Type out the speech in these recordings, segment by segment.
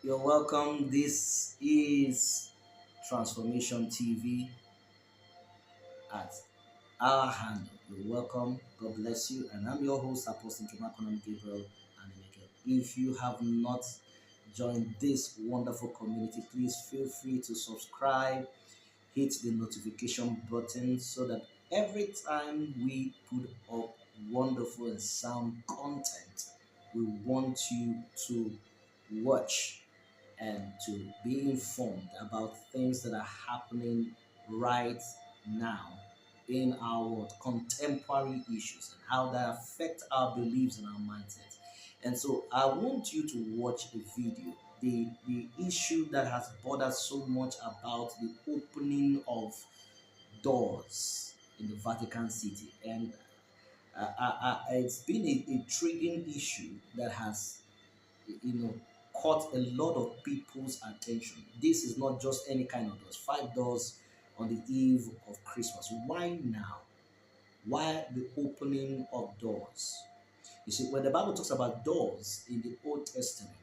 You're welcome. This is Transformation TV at our handle. You're welcome. God bless you. And I'm your host, Apostle Jumakonam Gabriel Animeke. If you have not joined this wonderful community, please feel free to subscribe, hit the notification button so that every time we put up wonderful and sound content, we want you to watch and to be informed about things that are happening right now in our world, contemporary issues, and how that affect our beliefs and our mindsets. And so I want you to watch a video. The issue that has bothered so much about the opening of doors in the Vatican City. And it's been a intriguing issue that has you know caught a lot of people's attention. This is not just any kind of doors. 5 doors on the eve of Christmas. Why now? Why the opening of doors? You see, when the Bible talks about doors in the Old Testament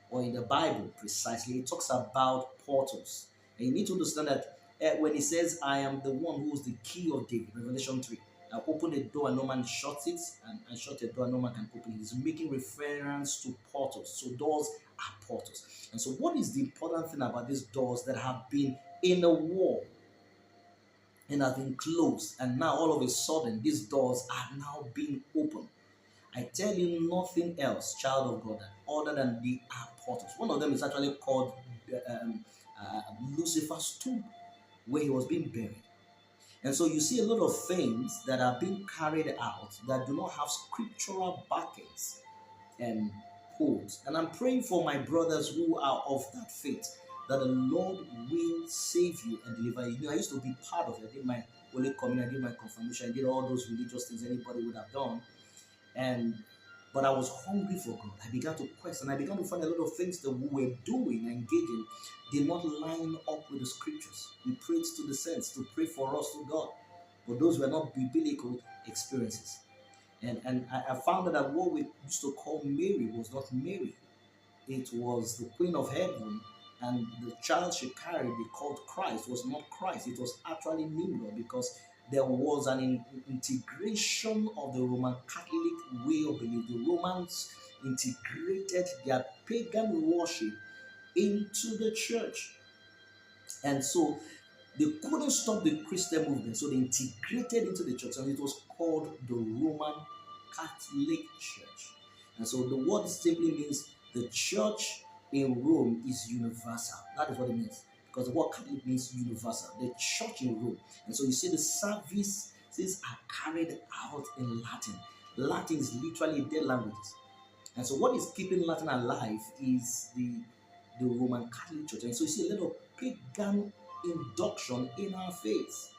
or in the Bible precisely, it talks about portals. And you need to understand that when it says, I am the one who is the key of David, Revelation 3, I open a door and no man shuts it, and shut a door and no man can open it. He's making reference to portals. So doors are portals. And so what is the important thing about these doors that have been in a wall and have been closed, and now all of a sudden these doors are now being opened? I tell you nothing else, child of God, other than they are portals. One of them is actually called um, Lucifer's tomb, where he was being buried. And so you see a lot of things that are being carried out that do not have scriptural backings and holds. And I'm praying for my brothers who are of that faith, that the Lord will save you and deliver you. I used to be part of it. I did my Holy Communion, I did my confirmation, I did all those religious things anybody would have done. But I was hungry for God. I began to question. I began to find a lot of things that we were doing, engaging, did not line up with the scriptures. We prayed to the saints to pray for us to God, but those were not biblical experiences. And I found that what we used to call Mary was not Mary. It was the Queen of Heaven, and the child she carried, they called Christ, was not Christ. It was actually Nimrod, because there was an integration of the Roman Catholic way of belief. The Romans integrated their pagan worship into the church. And so they couldn't stop the Christian movement, so they integrated into the church, and it was called the Roman Catholic Church. And so the word simply means the church in Rome is universal. That is what it means, because the word Catholic means universal. The church in Rome. And so you see the services are carried out in Latin. Latin is literally dead languages. And so what is keeping Latin alive is the Roman Catholic Church. And so you see a little pagan induction in our faith.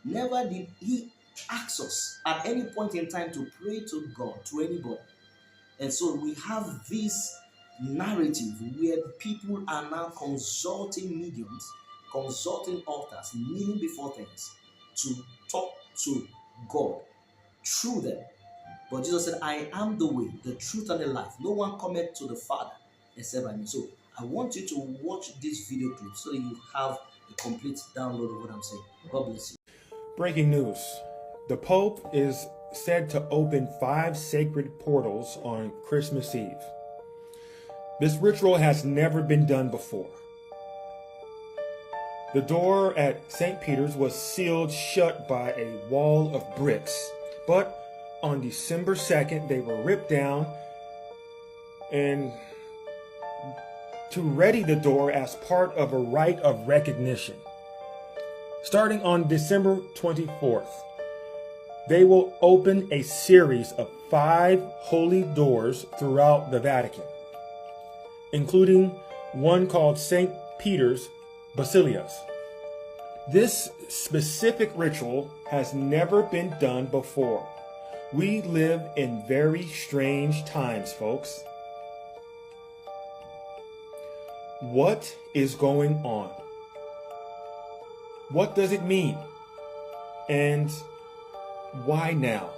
Never did he ask us at any point in time to pray to God, to anybody. And so we have this narrative where people are now consulting mediums, consulting altars, kneeling before things to talk to God through them. But Jesus said, I am the way, the truth, and the life. No one cometh to the Father except by me. So I want you to watch this video clip so that you have a complete download of what I'm saying. God bless you. Breaking news. The Pope is said to open 5 sacred portals on Christmas Eve. This ritual has never been done before. The door at St. Peter's was sealed shut by a wall of bricks, but on December 2nd, they were ripped down and to ready the door as part of a rite of recognition. Starting on December 24th, they will open a series of 5 holy doors throughout the Vatican, including one called St. Peter's Basilica. This specific ritual has never been done before. We live in very strange times, folks. What is going on? What does it mean? And why now?